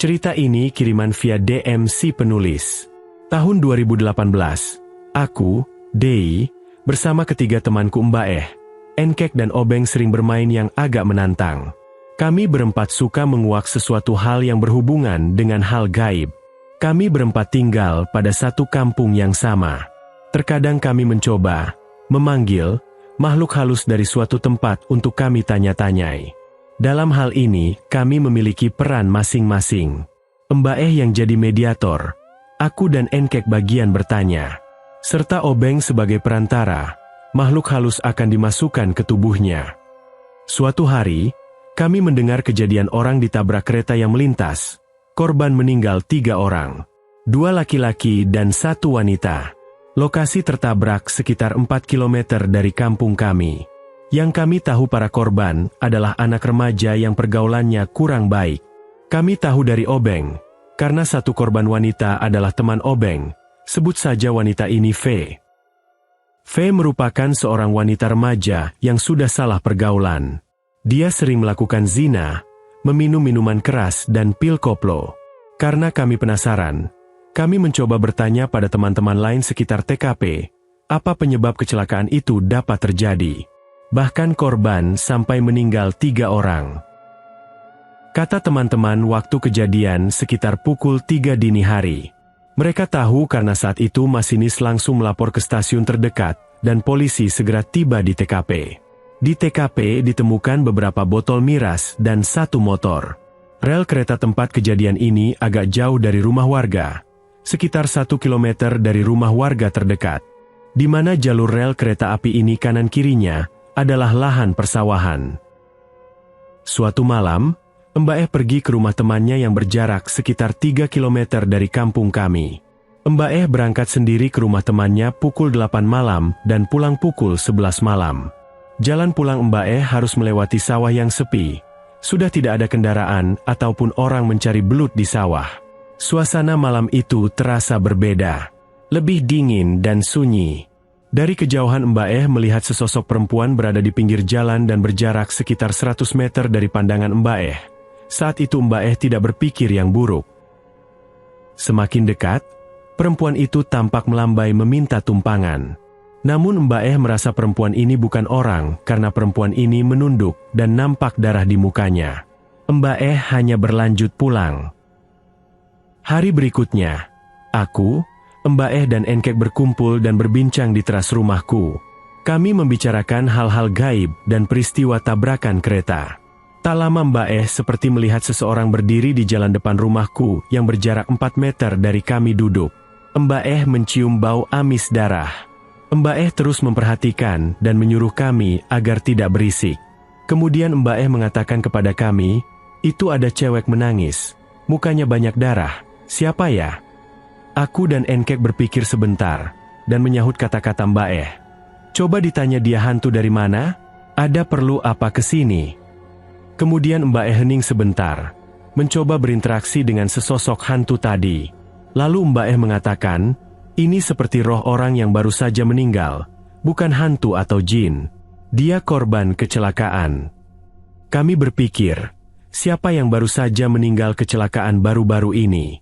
Cerita ini kiriman via DM si penulis. Tahun 2018, aku, Dei, bersama ketiga temanku Mbak Enkek dan Obeng sering bermain yang agak menantang. Kami berempat suka menguak sesuatu hal yang berhubungan dengan hal gaib. Kami berempat tinggal pada satu kampung yang sama. Terkadang kami mencoba memanggil makhluk halus dari suatu tempat untuk kami tanya-tanyai. Dalam hal ini, kami memiliki peran masing-masing. Mbak yang jadi mediator, aku dan Enkek bagian bertanya, serta Obeng sebagai perantara. Makhluk halus akan dimasukkan ke tubuhnya. Suatu hari, kami mendengar kejadian orang ditabrak kereta yang melintas. Korban meninggal 3 orang, 2 laki-laki dan 1 wanita. Lokasi tertabrak sekitar 4 km dari kampung kami. Yang kami tahu para korban adalah anak remaja yang pergaulannya kurang baik. Kami tahu dari Obeng, karena satu korban wanita adalah teman Obeng. Sebut saja wanita ini V. V merupakan seorang wanita remaja yang sudah salah pergaulan. Dia sering melakukan zina, meminum minuman keras dan pil koplo. Karena kami penasaran, kami mencoba bertanya pada teman-teman lain sekitar TKP, apa penyebab kecelakaan itu dapat terjadi. Bahkan korban sampai meninggal 3 orang. Kata teman-teman waktu kejadian sekitar pukul 3 dini hari. Mereka tahu karena saat itu masinis langsung melapor ke stasiun terdekat dan polisi segera tiba di TKP. Di TKP ditemukan beberapa botol miras dan 1 motor. Rel kereta tempat kejadian ini agak jauh dari rumah warga, sekitar 1 km dari rumah warga terdekat, di mana jalur rel kereta api ini kanan kirinya adalah lahan persawahan. Suatu malam, Mbak pergi ke rumah temannya yang berjarak sekitar 3 km dari kampung kami. Mbak berangkat sendiri ke rumah temannya pukul 8 malam dan pulang pukul 11 malam. Jalan pulang Mbak harus melewati sawah yang sepi. Sudah tidak ada kendaraan ataupun orang mencari belut di sawah. Suasana malam itu terasa berbeda, lebih dingin dan sunyi. Dari kejauhan Mbak melihat sesosok perempuan berada di pinggir jalan dan berjarak sekitar 100 meter dari pandangan Mbak Saat itu Mbak tidak berpikir yang buruk. Semakin dekat, perempuan itu tampak melambai meminta tumpangan. Namun Mbak merasa perempuan ini bukan orang karena perempuan ini menunduk dan nampak darah di mukanya. Mbak hanya berlanjut pulang. Hari berikutnya, aku, Mbak dan Enkek berkumpul dan berbincang di teras rumahku. Kami membicarakan hal-hal gaib dan peristiwa tabrakan kereta. Tak lama Mbak seperti melihat seseorang berdiri di jalan depan rumahku yang berjarak 4 meter dari kami duduk. Mbak mencium bau amis darah. Mbak terus memperhatikan dan menyuruh kami agar tidak berisik. Kemudian Mbak mengatakan kepada kami, itu ada cewek menangis. Mukanya banyak darah. Siapa ya? Aku dan Enkek berpikir sebentar, dan menyahut kata-kata Mbak Coba ditanya dia hantu dari mana? Ada perlu apa ke sini? Kemudian Mbak hening sebentar, mencoba berinteraksi dengan sesosok hantu tadi. Lalu Mbak mengatakan, ini seperti roh orang yang baru saja meninggal, bukan hantu atau jin. Dia korban kecelakaan. Kami berpikir, siapa yang baru saja meninggal kecelakaan baru-baru ini?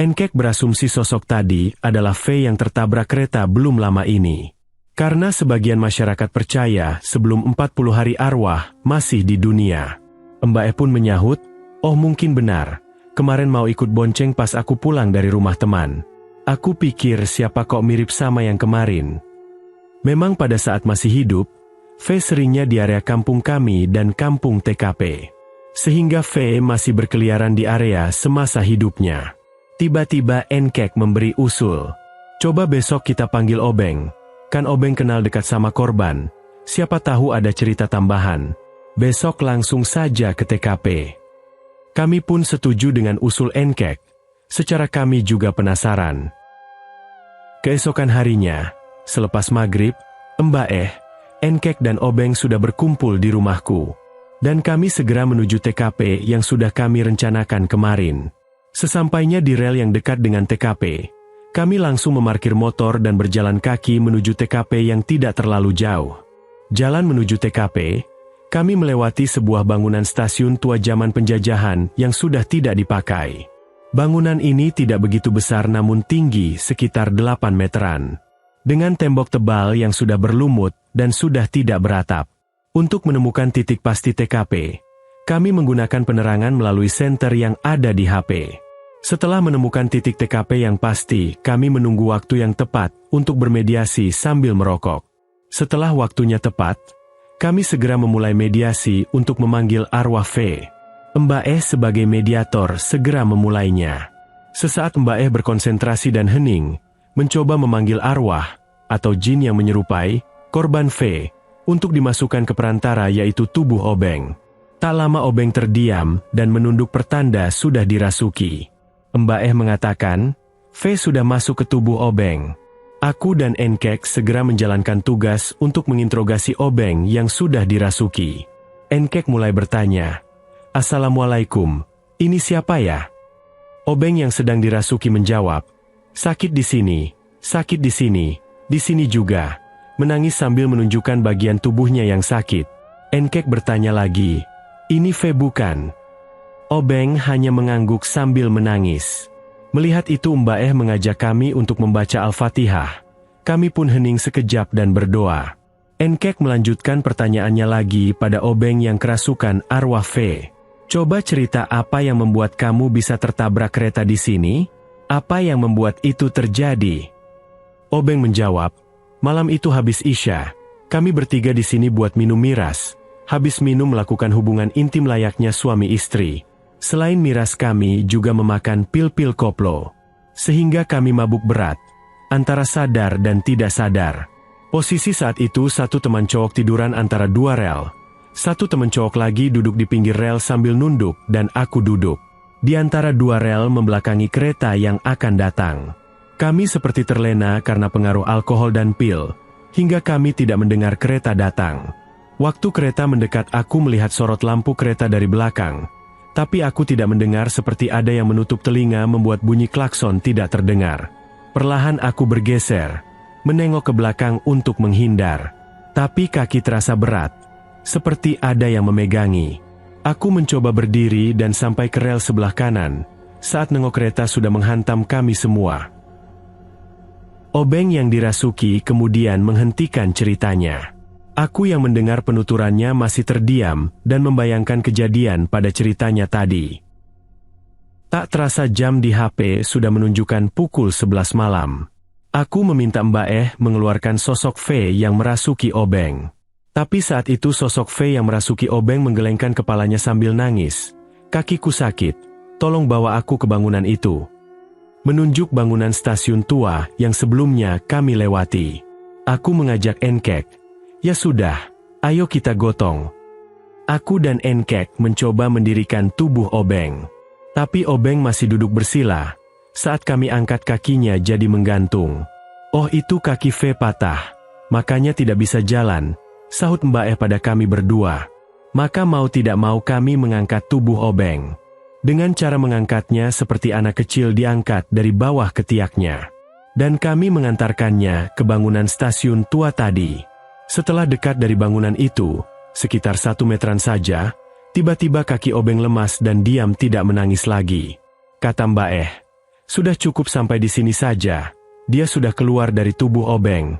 Enkek berasumsi sosok tadi adalah V yang tertabrak kereta belum lama ini. Karena sebagian masyarakat percaya sebelum 40 hari arwah masih di dunia. Mbak pun menyahut, oh mungkin benar, kemarin mau ikut bonceng pas aku pulang dari rumah teman. Aku pikir siapa kok mirip sama yang kemarin. Memang pada saat masih hidup, V seringnya di area kampung kami dan kampung TKP. Sehingga V masih berkeliaran di area semasa hidupnya. Tiba-tiba Enkek memberi usul. Coba besok kita panggil Obeng. Kan Obeng kenal dekat sama korban. Siapa tahu ada cerita tambahan. Besok langsung saja ke TKP. Kami pun setuju dengan usul Enkek. Secara kami juga penasaran. Keesokan harinya, selepas maghrib, Mbak Enkek dan Obeng sudah berkumpul di rumahku. Dan kami segera menuju TKP yang sudah kami rencanakan kemarin. Sesampainya di rel yang dekat dengan TKP, kami langsung memarkir motor dan berjalan kaki menuju TKP yang tidak terlalu jauh. Jalan menuju TKP, kami melewati sebuah bangunan stasiun tua zaman penjajahan yang sudah tidak dipakai. Bangunan ini tidak begitu besar namun tinggi sekitar 8 meteran. Dengan tembok tebal yang sudah berlumut dan sudah tidak beratap. Untuk menemukan titik pasti TKP, kami menggunakan penerangan melalui senter yang ada di HP. Setelah menemukan titik TKP yang pasti, kami menunggu waktu yang tepat untuk bermediasi sambil merokok. Setelah waktunya tepat, kami segera memulai mediasi untuk memanggil arwah V. Mbak E sebagai mediator segera memulainya. Sesaat Mbak E berkonsentrasi dan hening, mencoba memanggil arwah, atau jin yang menyerupai, korban V, untuk dimasukkan ke perantara yaitu tubuh Obeng. Tak lama Obeng terdiam dan menunduk pertanda sudah dirasuki. Mbak E mengatakan, V sudah masuk ke tubuh Obeng. Aku dan Enkek segera menjalankan tugas untuk menginterogasi Obeng yang sudah dirasuki. Enkek mulai bertanya, "Assalamualaikum, ini siapa ya?" Obeng yang sedang dirasuki menjawab, "Sakit di sini, sakit di sini juga," menangis sambil menunjukkan bagian tubuhnya yang sakit. Enkek bertanya lagi, "Ini V bukan?" Obeng hanya mengangguk sambil menangis. Melihat itu Mbak Eh mengajak kami untuk membaca Al-Fatihah. Kami pun hening sekejap dan berdoa. Enkek melanjutkan pertanyaannya lagi pada Obeng yang kerasukan arwah V. "Coba cerita apa yang membuat kamu bisa tertabrak kereta di sini? Apa yang membuat itu terjadi?" Obeng menjawab, "Malam itu habis Isya, kami bertiga di sini buat minum miras. Habis minum melakukan hubungan intim layaknya suami istri. Selain miras kami juga memakan pil-pil koplo. Sehingga kami mabuk berat, antara sadar dan tidak sadar. Posisi saat itu satu teman cowok tiduran antara dua rel. Satu teman cowok lagi duduk di pinggir rel sambil nunduk dan aku duduk di antara dua rel membelakangi kereta yang akan datang. Kami seperti terlena karena pengaruh alkohol dan pil, hingga kami tidak mendengar kereta datang. Waktu kereta mendekat aku melihat sorot lampu kereta dari belakang, tapi aku tidak mendengar seperti ada yang menutup telinga membuat bunyi klakson tidak terdengar. Perlahan aku bergeser, menengok ke belakang untuk menghindar. Tapi kaki terasa berat, seperti ada yang memegangi. Aku mencoba berdiri dan sampai ke rel sebelah kanan, saat nengok kereta sudah menghantam kami semua. Obeng yang dirasuki kemudian menghentikan ceritanya. Aku yang mendengar penuturannya masih terdiam dan membayangkan kejadian pada ceritanya tadi. Tak terasa jam di HP sudah menunjukkan pukul 11 malam. Aku meminta Mbak Eh mengeluarkan sosok V yang merasuki Obeng. Tapi saat itu sosok V yang merasuki Obeng menggelengkan kepalanya sambil nangis. "Kakiku sakit, tolong bawa aku ke bangunan itu." Menunjuk bangunan stasiun tua yang sebelumnya kami lewati. Aku mengajak Enkek, "Ya sudah, ayo kita gotong." Aku dan Enkek mencoba mendirikan tubuh Obeng. Tapi Obeng masih duduk bersila. Saat kami angkat kakinya jadi menggantung. "Oh itu kaki V patah, makanya tidak bisa jalan," sahut Mbak Eh pada kami berdua. Maka mau tidak mau kami mengangkat tubuh Obeng. Dengan cara mengangkatnya seperti anak kecil diangkat dari bawah ketiaknya. Dan kami mengantarkannya ke bangunan stasiun tua tadi. Setelah dekat dari bangunan itu, sekitar 1 meteran saja, tiba-tiba kaki Obeng lemas dan diam tidak menangis lagi. Kata Mbak Eh, "Sudah cukup sampai di sini saja." Dia sudah keluar dari tubuh Obeng.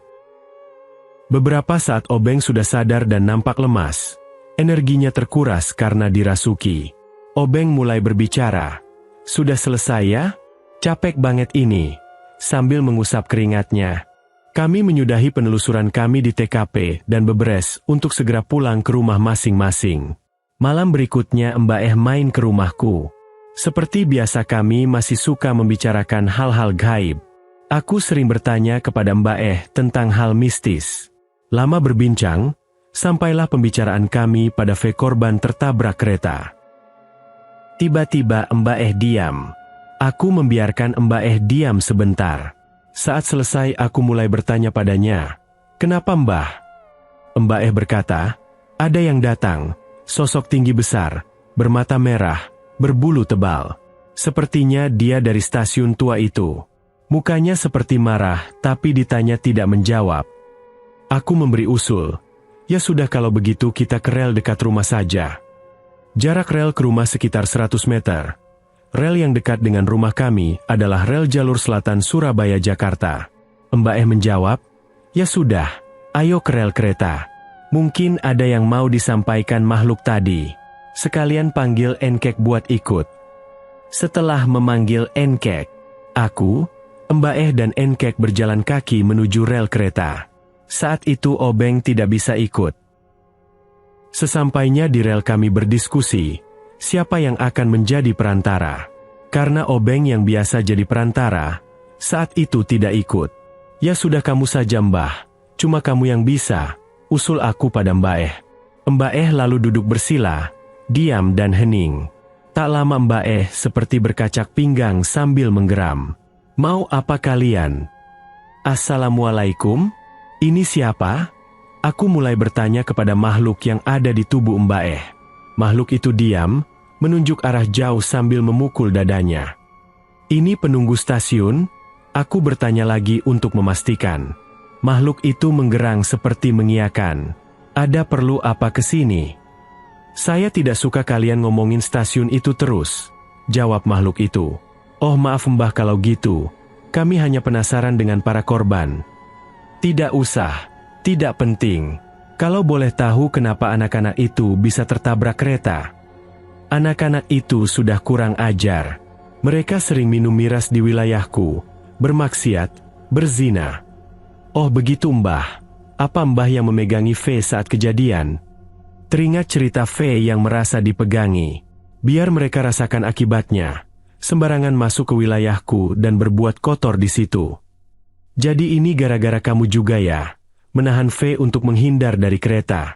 Beberapa saat Obeng sudah sadar dan nampak lemas. Energinya terkuras karena dirasuki. Obeng mulai berbicara. "Sudah selesai ya? Capek banget ini." Sambil mengusap keringatnya. Kami menyudahi penelusuran kami di TKP dan beberes untuk segera pulang ke rumah masing-masing. Malam berikutnya Mbak Eh main ke rumahku. Seperti biasa kami masih suka membicarakan hal-hal gaib. Aku sering bertanya kepada Mbak Eh tentang hal mistis. Lama berbincang, sampailah pembicaraan kami pada V korban tertabrak kereta. Tiba-tiba Mbak Eh diam. Aku membiarkan Mbak Eh diam sebentar. Saat selesai aku mulai bertanya padanya, "Kenapa Mbah?" Mbak Eh berkata, "Ada yang datang, sosok tinggi besar, bermata merah, berbulu tebal. Sepertinya dia dari stasiun tua itu. Mukanya seperti marah, tapi ditanya tidak menjawab." Aku memberi usul, Ya sudah, kalau begitu kita ke rel dekat rumah saja. Jarak rel ke rumah sekitar 100 meter. Rel yang dekat dengan rumah kami adalah rel jalur selatan Surabaya-Jakarta. Mbak menjawab, ya sudah, ayo ke rel kereta. Mungkin ada yang mau disampaikan makhluk tadi. Sekalian panggil Enkek buat ikut. Setelah memanggil Enkek, aku, Mbak dan Enkek berjalan kaki menuju rel kereta. Saat itu Obeng tidak bisa ikut. Sesampainya di rel kami berdiskusi, siapa yang akan menjadi perantara. Karena Obeng yang biasa jadi perantara, saat itu tidak ikut. Ya sudah, kamu saja Mbah, cuma kamu yang bisa, usul aku pada Mbak. Mbak lalu duduk bersila, diam dan hening. Tak lama Mbak seperti berkacak pinggang sambil menggeram. Mau apa kalian? Assalamualaikum? Ini siapa? Aku mulai bertanya kepada makhluk yang ada di tubuh Mbak. Makhluk itu diam, menunjuk arah jauh sambil memukul dadanya. Ini penunggu stasiun? Aku bertanya lagi untuk memastikan. Makhluk itu menggerang seperti mengiyakan. Ada perlu apa ke sini? Saya tidak suka kalian ngomongin stasiun itu terus, jawab makhluk itu. Oh maaf Mbah, kalau gitu, kami hanya penasaran dengan para korban. Tidak usah. Tidak penting. Kalau boleh tahu kenapa anak-anak itu bisa tertabrak kereta? Anak-anak itu sudah kurang ajar. Mereka sering minum miras di wilayahku, bermaksiat, berzina. Oh begitu Mbah. Apa Mbah yang memegangi V saat kejadian? Teringat cerita V yang merasa dipegangi. Biar mereka rasakan akibatnya. Sembarangan masuk ke wilayahku dan berbuat kotor di situ. Jadi ini gara-gara kamu juga ya? Menahan V untuk menghindar dari kereta.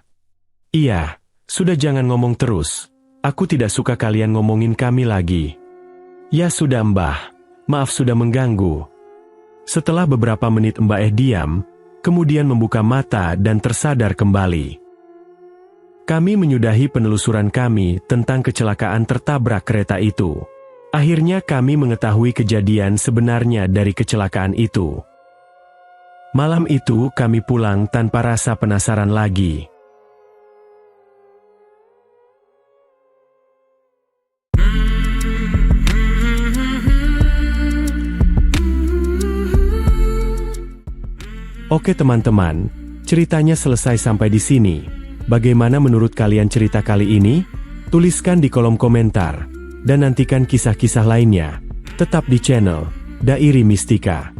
Iya, sudah jangan ngomong terus. Aku tidak suka kalian ngomongin kami lagi. Ya sudah Mbah, maaf sudah mengganggu. Setelah beberapa menit Mbak diam, kemudian membuka mata dan tersadar kembali. Kami menyudahi penelusuran kami tentang kecelakaan tertabrak kereta itu. Akhirnya kami mengetahui kejadian sebenarnya dari kecelakaan itu. Malam itu kami pulang tanpa rasa penasaran lagi. Oke teman-teman, ceritanya selesai sampai di sini. Bagaimana menurut kalian cerita kali ini? Tuliskan di kolom komentar. Dan nantikan kisah-kisah lainnya. Tetap di channel Dairi Mistika.